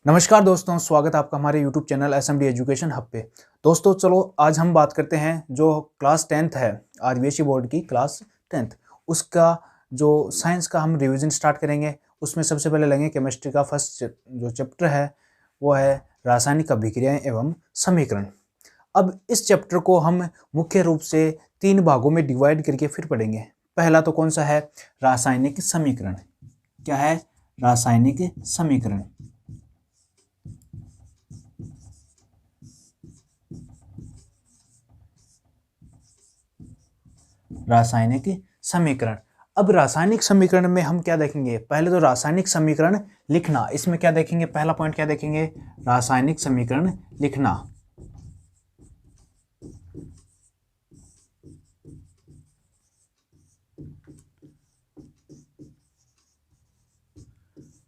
नमस्कार दोस्तों, स्वागत है आपका हमारे YouTube channel SMD education hub पे। दोस्तों चलो आज हम बात करते हैं जो क्लास 10th है, आरबीएसई बोर्ड की क्लास 10th, उसका जो साइंस का हम रिवीजन स्टार्ट करेंगे। उसमें सबसे पहले लेंगे केमिस्ट्री का फर्स्ट जो चैप्टर है वो है रासायनिक अभिक्रियाएं एवं समीकरण। अब इस चैप्टर को हम मुख्य रूप से 3 भागों में डिवाइड करके फिर पढ़ेंगे। पहला तो कौन सा है? रासायनिक समीकरण। क्या है? रासायनिक समीकरण। रासायनिक समीकरण। अब रासायनिक समीकरण में हम क्या देखेंगे? पहले तो रासायनिक समीकरण लिखना। इसमें क्या देखेंगे? पहला पॉइंट क्या देखेंगे? रासायनिक समीकरण लिखना।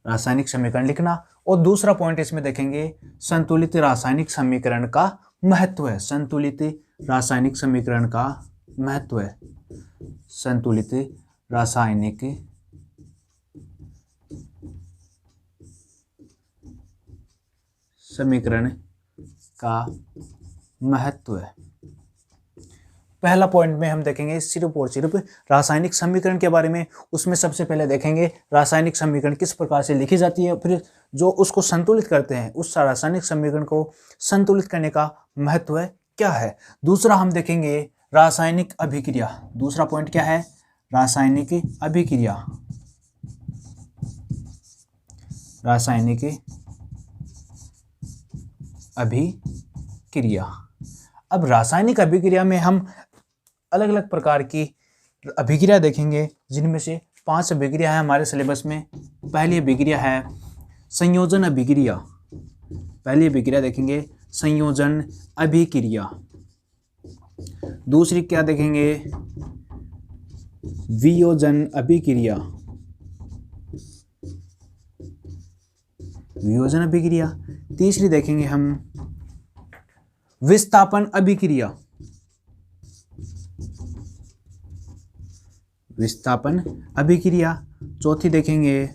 रासायनिक समीकरण लिखना। और दूसरा पॉइंट इसमें देखेंगे संतुलित रासायनिक समीकरण का महत्व है। संतुलित रासायनिक समीकरण का महत्व है। संतुलित रासायनिक समीकरण का महत्व है। पहला पॉइंट में हम देखेंगे सिर्फ और सिर्फ रासायनिक समीकरण के बारे में। उसमें सबसे पहले देखेंगे रासायनिक समीकरण किस प्रकार से लिखी जाती है, फिर जो उसको संतुलित करते हैं उस रासायनिक समीकरण को संतुलित करने का महत्व क्या है। दूसरा हम देखेंगे रासायनिक अभिक्रिया। दूसरा पॉइंट क्या है? रासायनिक अभिक्रिया। रासायनिक अभिक्रिया। अब रासायनिक अभिक्रिया में हम अलग अलग प्रकार की अभिक्रिया देखेंगे, जिनमें से 5 अभिक्रिया है हमारे सिलेबस में। पहली अभिक्रिया है संयोजन अभिक्रिया। पहली अभिक्रिया देखेंगे संयोजन अभिक्रिया। दूसरी क्या देखेंगे? वियोजन अभिक्रिया। वियोजन अभिक्रिया। तीसरी देखेंगे हम विस्थापन अभिक्रिया। विस्थापन अभिक्रिया। चौथी देखेंगे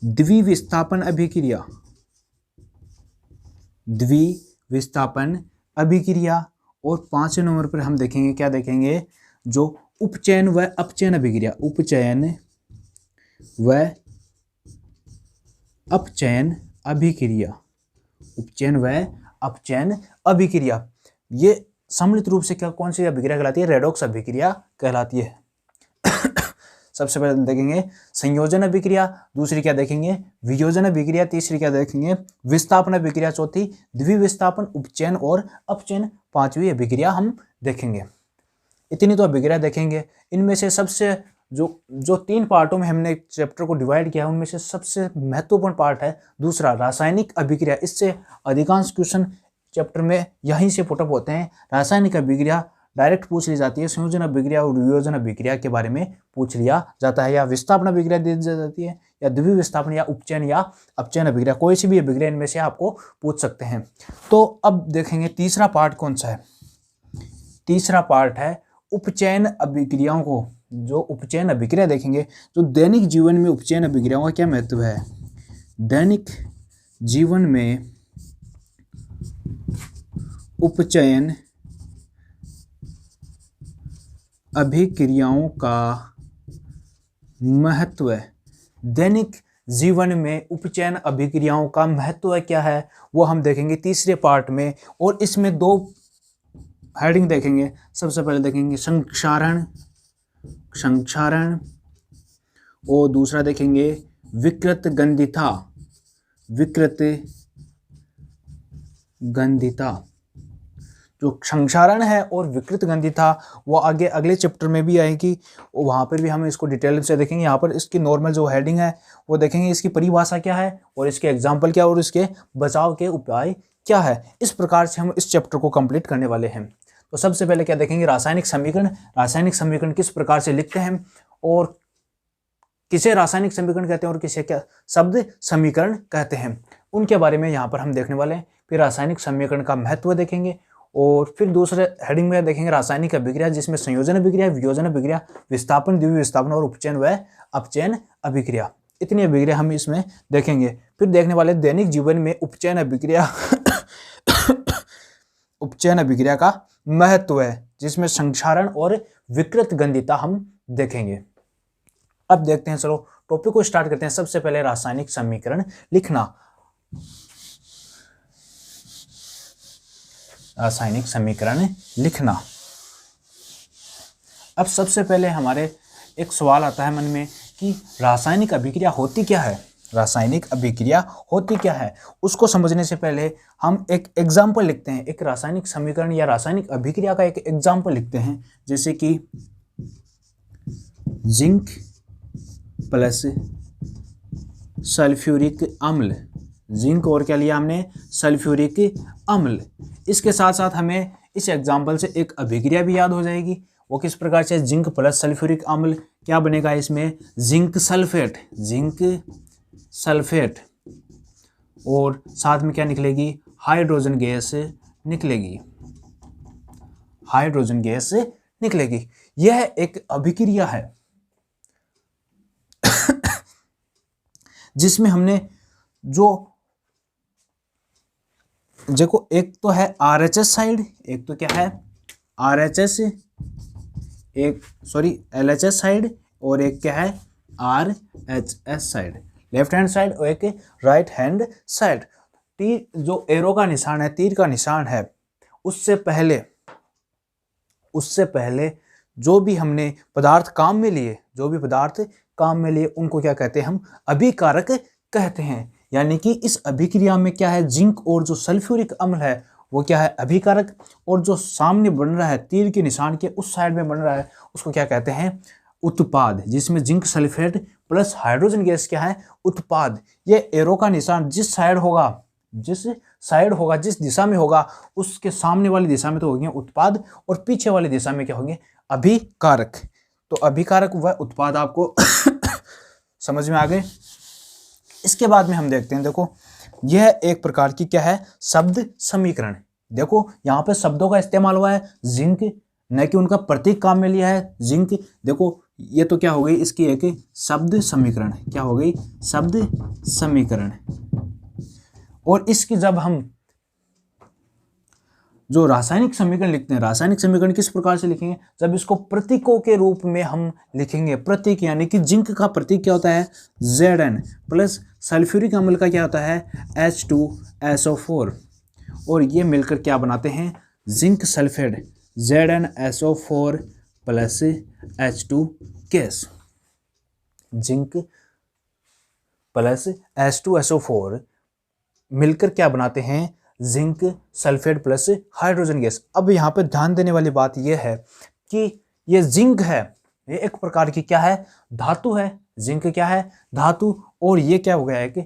द्विविस्थापन अभिक्रिया। द्विविस्थापन अभिक्रिया। और 5वें नंबर पर हम देखेंगे, क्या देखेंगे? जो उपचयन व अपचयन अभिक्रिया। उपचयन व अपचयन अभिक्रिया। उपचयन व अपचयन अभिक्रिया। ये सम्मिलित रूप से क्या कौन सी अभिक्रिया कहलाती है? रेडॉक्स अभिक्रिया कहलाती है। सबसे पहले देखेंगे संयोजन अभिक्रिया। दूसरी क्या देखेंगे? वियोजन अभिक्रिया। तीसरी क्या देखेंगे? विस्थापन अभिक्रिया। चौथी द्विविस्थापन, उपचयन और अपचयन। 5वीं अभिक्रिया हम देखेंगे। इतनी तो अभिक्रिया देखेंगे। इनमें से सबसे जो 3 पार्टों में हमने चैप्टर को डिवाइड किया, उनमें से सबसे महत्वपूर्ण पार्ट है दूसरा, रासायनिक अभिक्रिया। इससे अधिकांश क्वेश्चन चैप्टर में यहीं से पुटअप होते हैं। रासायनिक अभिक्रिया डायरेक्ट पूछ ली जाती है। संयोजन अभिक्रिया और वियोजन अभिक्रिया के बारे में पूछ लिया जाता है, या विस्थापन अभिक्रिया दी जाती है, या द्विविस्थापन, या उपचयन या अपचयन अभिक्रिया। कोई सी भी अभिक्रिया इनमें से आपको पूछ सकते हैं। तो अब देखेंगे तीसरा पार्ट कौन सा है। तीसरा पार्ट है उपचयन अभिक्रियाओं को। जो उपचयन अभिक्रिया देखेंगे, जो दैनिक जीवन में उपचयन अभिक्रियाओं का क्या महत्व है। दैनिक जीवन में उपचयन अभिक्रियाओं का महत्व है। दैनिक जीवन में उपचयन अभिक्रियाओं का महत्व क्या है, वो हम देखेंगे तीसरे पार्ट में। और इसमें 2 हेडिंग देखेंगे। सबसे पहले देखेंगे संक्षारण। संक्षारण। और दूसरा देखेंगे विकृत गंधिता। विकृत गंधिता। जो संक्षारण है और विकृत गंधिता, वो आगे अगले चैप्टर में भी आएगी, वहाँ पर भी हम इसको डिटेल से देखेंगे। यहाँ पर इसकी नॉर्मल जो हेडिंग है वो देखेंगे, इसकी परिभाषा क्या है और इसके एग्जाम्पल क्या और इसके बचाव के उपाय क्या है। इस प्रकार से हम इस चैप्टर को कंप्लीट करने वाले हैं। तो सबसे पहले क्या देखेंगे? रासायनिक समीकरण। रासायनिक समीकरण किस प्रकार से लिखते हैं और किसे रासायनिक समीकरण कहते हैं और किसे क्या शब्द समीकरण कहते हैं, उनके बारे में यहाँ पर हम देखने वाले हैं। फिर रासायनिक समीकरण का महत्व देखेंगे और फिर दूसरे हेडिंग में देखेंगे रासायनिक अभिक्रिया, जिसमें संयोजन अभिक्रिया, वियोजन अभिक्रिया, विस्थापन, द्विविस्थापन और उपचयन व अपचयन अभिक्रिया। इतनी अभिक्रिया हम इसमें देखेंगे। फिर देखने वाले दैनिक जीवन में उपचयन अभिक्रिया उपचयन अभिक्रिया का महत्व है, जिसमें संक्षारण और विकृत गंधिता हम देखेंगे। अब देखते हैं, चलो टॉपिक को स्टार्ट करते हैं। सबसे पहले रासायनिक समीकरण लिखना। रासायनिक समीकरण लिखना। अब सबसे पहले हमारे एक सवाल आता है मन में कि रासायनिक अभिक्रिया होती क्या है। रासायनिक अभिक्रिया होती क्या है, उसको समझने से पहले हम एक एग्जाम्पल लिखते हैं। एक रासायनिक समीकरण या रासायनिक अभिक्रिया का एक एग्जाम्पल लिखते हैं, जैसे कि जिंक प्लस सल्फ्यूरिक अम्ल। जिंक और क्या लिया हमने, सल्फ्यूरिक अम्ल। इसके साथ साथ हमें इस एग्जाम्पल से एक अभिक्रिया भी याद हो जाएगी। वो किस प्रकार से, जिंक प्लस सल्फ्यूरिक अम्ल क्या बनेगा इसमें, जिंक सल्फेट। जिंक सल्फेट और साथ में क्या निकलेगी, हाइड्रोजन गैस निकलेगी। हाइड्रोजन गैस निकलेगी। यह एक अभिक्रिया है जिसमें हमने जो देखो, एक तो है RHS साइड, एक तो क्या है RHS, एक LHS साइड, और एक क्या है RHS side, left hand side, और एक राइट हैंड साइड। तीर जो एरो का निशान है, तीर का निशान है, उससे पहले जो भी हमने पदार्थ काम में लिए, उनको क्या कहते हैं, हम अभिकारक कहते हैं। यानी कि इस अभिक्रिया में क्या है, जिंक और जो सल्फ्यूरिक अम्ल है वो क्या है, अभिकारक, और जो सामने बन रहा है तीर के निशान के उस साइड में बन रहा है उसको क्या कहते हैं, उत्पाद। जिसमें zinc sulphate plus hydrogen gas क्या है, उत्पाद। ये एरो का निशान जिस साइड होगा, जिस दिशा में होगा, उसके सामने वाली दिशा में तो होंगे उत्पाद, और पीछे वाली दिशा में क्या होंगे, अभिकारक। तो अभिकारक व उत्पाद आपको समझ में आ गए। इसके बाद में हम देखते हैं, देखो यह एक प्रकार की क्या है, शब्द समीकरण। देखो यहाँ पे शब्दों का इस्तेमाल हुआ है, जिंक, न कि उनका प्रतीक काम में लिया है जिंक। देखो ये तो क्या हो गई, इसकी एक शब्द समीकरण। क्या हो गई, शब्द समीकरण। और इसकी जब हम जो रासायनिक समीकरण लिखते हैं, रासायनिक समीकरण किस प्रकार से लिखेंगे, जब इसको प्रतीकों के रूप में हम लिखेंगे। प्रतीक यानी कि जिंक का प्रतीक क्या होता है, Zn, प्लस सल्फ्यूरिक अम्ल का क्या होता है, H2SO4, और ये मिलकर क्या बनाते हैं, zinc sulphate, ZnSO4 plus H2 gas. Zinc plus H2SO4 मिलकर क्या बनाते हैं, zinc sulphate plus hydrogen gas. अब यहाँ पे ध्यान देने वाली बात यह है कि ये जिंक है, ये एक प्रकार की क्या है, धातु है। जिंक क्या है, धातु, और ये क्या हो गया है कि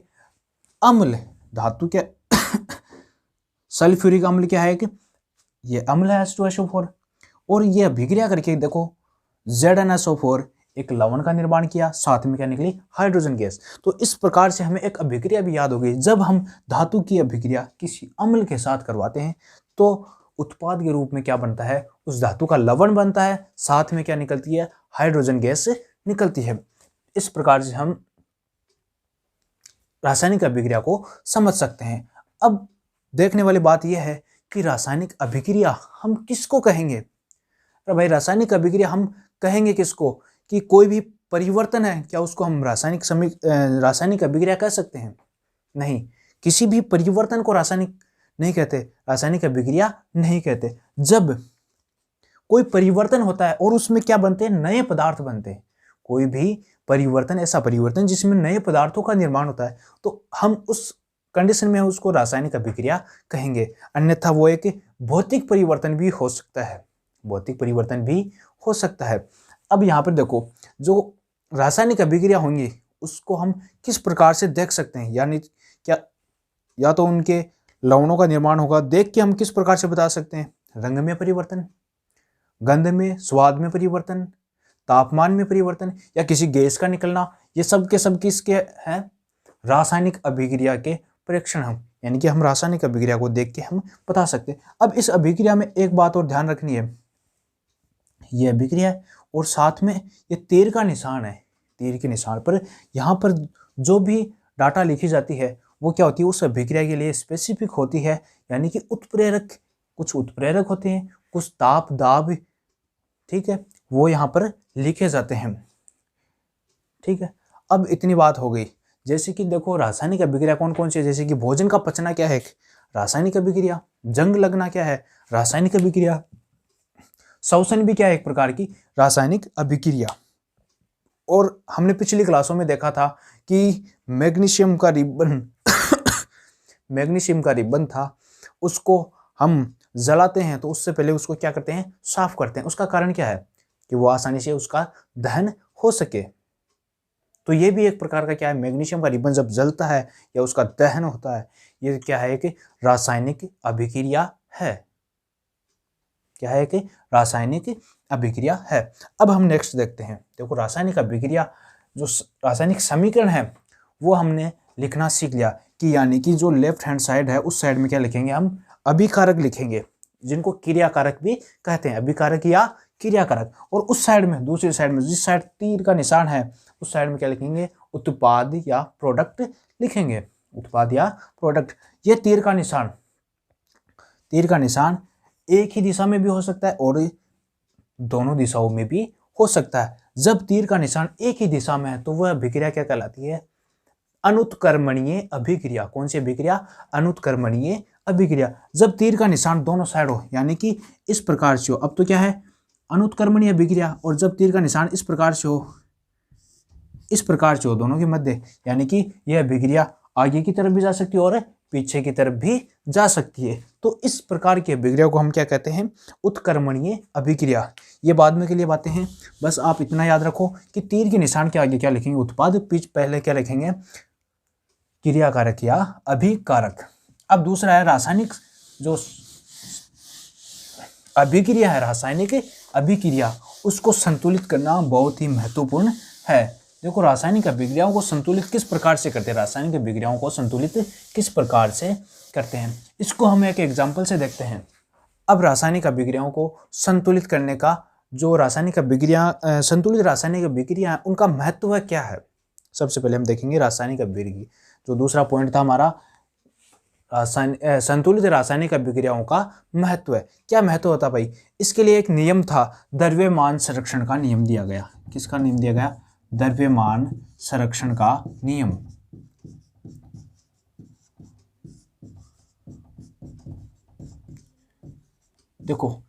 अम्ल, धातु क्या सल्फ्यूरिक अम्ल क्या है कि ये अम्ल है H2SO4, और ये अभिक्रिया करके देखो ZnSO4 एक लवण का निर्माण किया, साथ में क्या निकली, हाइड्रोजन गैस। तो इस प्रकार से हमें एक अभिक्रिया भी याद हो गई। जब हम धातु की अभिक्रिया किसी अम्ल के साथ करवाते हैं तो उत्पाद के रूप में क्या बनता है, उस धातु का लवण बनता है, साथ में क्या निकलती है, हाइड्रोजन गैस निकलती है। इस प्रकार से हम रासायनिक अभिक्रिया को समझ सकते हैं। अब देखने वाली बात यह है कि रासायनिक अभिक्रिया हम किसको कहेंगे। अरे भाई, रासायनिक अभिक्रिया हम कहेंगे किसको, कि कोई भी परिवर्तन है क्या उसको हम रासायनिक अभिक्रिया कह सकते हैं? नहीं, किसी भी परिवर्तन को रासायनिक नहीं कहते, रासायनिक अभिक्रिया नहीं कहते। जब कोई परिवर्तन होता है और उसमें क्या बनते हैं, नए पदार्थ बनते हैं। कोई भी परिवर्तन, ऐसा परिवर्तन जिसमें नए पदार्थों का निर्माण होता है, तो हम उस कंडीशन में उसको रासायनिक अभिक्रिया कहेंगे। अन्यथा वो एक भौतिक परिवर्तन भी हो सकता है, भौतिक परिवर्तन भी हो सकता है। अब यहाँ पर देखो, जो रासायनिक अभिक्रिया होंगी उसको हम किस प्रकार से देख सकते हैं, यानी क्या, या तो उनके लवणों का निर्माण होगा, देख के हम किस प्रकार से बता सकते हैं, रंग में परिवर्तन, गंध में, स्वाद में परिवर्तन, तापमान में परिवर्तन, या किसी गैस का निकलना। ये सब के सब किसके हैं, रासायनिक अभिक्रिया के परीक्षण हम, यानी कि हम रासायनिक अभिक्रिया को देख के हम बता सकते हैं। अब इस अभिक्रिया में एक बात और ध्यान रखनी है, ये अभिक्रिया है और साथ में ये तीर का निशान है, तीर के निशान पर यहाँ पर जो भी डाटा लिखी जाती है वो क्या होती है, उस अभिक्रिया के लिए स्पेसिफिक होती है। यानी कि उत्प्रेरक, कुछ उत्प्रेरक होते हैं, कुछ ताप दाब, ठीक है, वो यहाँ पर लिखे जाते हैं। ठीक है, अब इतनी बात हो गई। जैसे कि देखो रासायनिक अभिक्रिया कौन कौन सी है, जैसे कि भोजन का पचना क्या है, रासायनिक अभिक्रिया, जंग लगना क्या है, रासायनिक अभिक्रिया, श्वसन भी क्या है, एक प्रकार की रासायनिक अभिक्रिया। और हमने पिछली क्लासों में देखा था कि मैग्नीशियम का रिबन मैग्नीशियम का रिबन था, उसको हम जलाते हैं तो उससे पहले उसको क्या करते हैं, साफ करते हैं। उसका कारण क्या है कि वो आसानी से उसका दहन हो सके। तो ये भी एक प्रकार का क्या है, मैग्नीशियम का रिबन जब जलता है या उसका दहन होता है, ये क्या है कि रासायनिक अभिक्रिया है। क्या है कि रासायनिक अभिक्रिया है। अब हम नेक्स्ट देखते हैं। देखो रासायनिक अभिक्रिया, जो रासायनिक समीकरण है वो हमने लिखना सीख लिया कि यानी कि जो लेफ्ट हैंड साइड है उस साइड में क्या लिखेंगे, हम अभिकारक लिखेंगे, जिनको क्रियाकारक भी कहते हैं, अभिकारक या क्रियाकारक। और उस साइड में, दूसरी साइड में, जिस साइड तीर का निशान है उस साइड में क्या लिखेंगे, उत्पाद या प्रोडक्ट लिखेंगे, उत्पाद या प्रोडक्ट। ये तीर का निशान एक ही दिशा में भी हो सकता है और दोनों दिशाओं में भी हो सकता है। जब तीर का निशान एक ही दिशा में है तो वह अभिक्रिया क्या कहलाती है, अनुत्क्रमणीय अभिक्रिया। कौन सी अभिक्रिया, अनुत्क्रमणीय अभिक्रिया। जब तीर का निशान दोनों साइड हो, यानी कि इस प्रकार से हो, अब तो क्या है अनुत्क्रमणीय अभिक्रिया। और जब तीर का निशान इस प्रकार से हो, इस प्रकार से हो दोनों के मध्य, यानी कि यह अभिक्रिया आगे की तरफ भी जा सकती है और पीछे की तरफ भी जा सकती है। तो इस प्रकार की अभिक्रिया को हम क्या कहते हैं, उत्क्रमणीय अभिक्रिया। ये बाद में के लिए बातें हैं, बस आप इतना याद रखो कि तीर के निशान के आगे क्या लिखेंगे, उत्पाद, पीछे पहले क्या लिखेंगे, क्रियाकारक या अभिकारक। अब दूसरा है रासायनिक जो अभिक्रिया है, रासायनिक अभिक्रिया, उसको संतुलित करना बहुत ही महत्वपूर्ण है। देखो रासायनिक अभिक्रियाओं को संतुलित किस प्रकार से करते हैं, रासायनिक अभिक्रियाओं को संतुलित किस प्रकार से करते हैं, इसको हम एक एग्जाम्पल से देखते हैं। अब रासायनिक अभिक्रियाओं को संतुलित करने का, जो रासायनिक अभिक्रिया, संतुलित रासायनिक अभिक्रिया है, उनका महत्व क्या है। सबसे पहले हम देखेंगे रासायनिक अभिक्रिया, जो दूसरा पॉइंट था हमारा, संतुलित रासायनिक अभिक्रियाओं का महत्व है। क्या महत्व होता भाई, इसके लिए एक नियम था, द्रव्यमान संरक्षण का नियम दिया गया। किसका नियम दिया गया, द्रव्यमान संरक्षण का नियम। देखो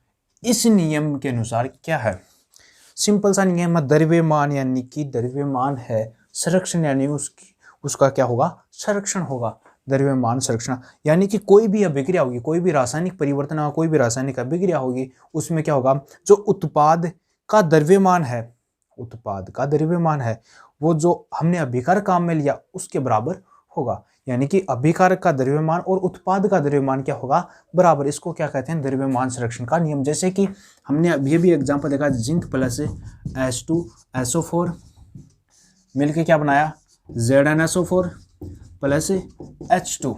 इस नियम के अनुसार क्या है, सिंपल सा नियम है, द्रव्यमान यानी कि द्रव्यमान है, संरक्षण यानी उसका क्या होगा, संरक्षण होगा। द्रव्यमान संरक्षण यानी कि कोई भी अभिक्रिया होगी, कोई भी रासायनिक परिवर्तन होगा, कोई भी रासायनिक अभिक्रिया होगी, उसमें क्या होगा, जो उत्पाद का द्रव्यमान है, उत्पाद का द्रव्यमान है, वो जो हमने अभिकारक काम में लिया उसके बराबर होगा। यानी कि अभिकारक का द्रव्यमान और उत्पाद का द्रव्यमान क्या होगा, बराबर। इसको क्या कहते हैं, द्रव्यमान संरक्षण का नियम। जैसे कि हमने अभी भी एग्जांपल देखा, जिंक प्लस H2SO4 मिलके क्या बनाया, ZnSO4 प्लस H2।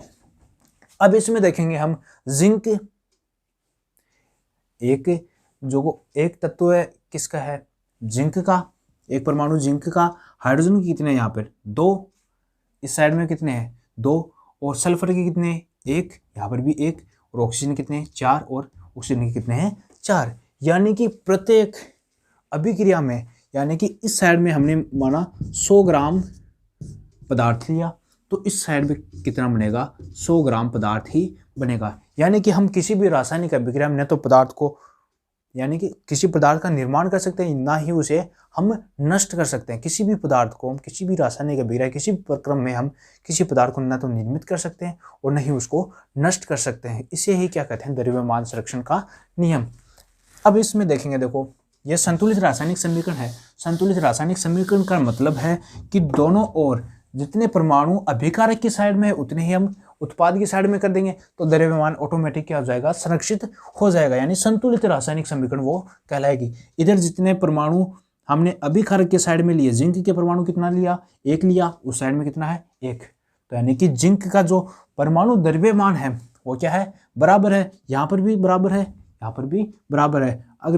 अब इसमें देखेंगे हम, जिंक एक तत्व है, किसका है, जिंक का, एक परमाणु जिंक का, हाइड्रोजन की कितने यहाँ पर 2, इस साइड में कितने हैं 2, और सल्फर के कितने, 1, यहाँ पर भी 1, और ऑक्सीजन कितने 4, और ऑक्सीजन के कितने हैं 4। यानी कि प्रत्येक अभिक्रिया में, यानी कि इस साइड में हमने माना 100 ग्राम पदार्थ लिया, तो इस साइड में कितना बनेगा, 100 ग्राम पदार्थ ही बनेगा। यानी कि हम किसी भी रासायनिक अभिक्रिया में न तो पदार्थ को, यानी कि किसी पदार्थ का निर्माण कर सकते हैं, ना ही उसे हम नष्ट कर सकते हैं। किसी भी पदार्थ को हम, किसी भी रासायनिक अभिक्रिया, किसी भी प्रक्रम में हम किसी पदार्थ को न तो निर्मित कर सकते हैं और न ही उसको नष्ट कर सकते हैं। इसे ही क्या कहते हैं, द्रव्यमान संरक्षण का नियम। अब इसमें देखेंगे, देखो यह संतुलित रासायनिक समीकरण है। संतुलित रासायनिक समीकरण का मतलब है कि दोनों ओर जितने परमाणु अभिकारक की साइड में है उतने ही हम उत्पाद की साइड में कर देंगे, तो द्रव्यमान ऑटोमेटिक क्या हो जाएगा, संरक्षित हो जाएगा। यानी संतुलित रासायनिक समीकरण वो कहलाएगी। इधर जितने परमाणु हमने अभिकारक के साइड में लिए, जिंक के परमाणु कितना लिया, 1 लिया, उस साइड में कितना है 1, तो यानी कि जिंक का जो परमाणु द्रव्यमान है वो क्या है, बराबर है। यहाँ पर भी बराबर है, यहाँ पर भी बराबर है। अगर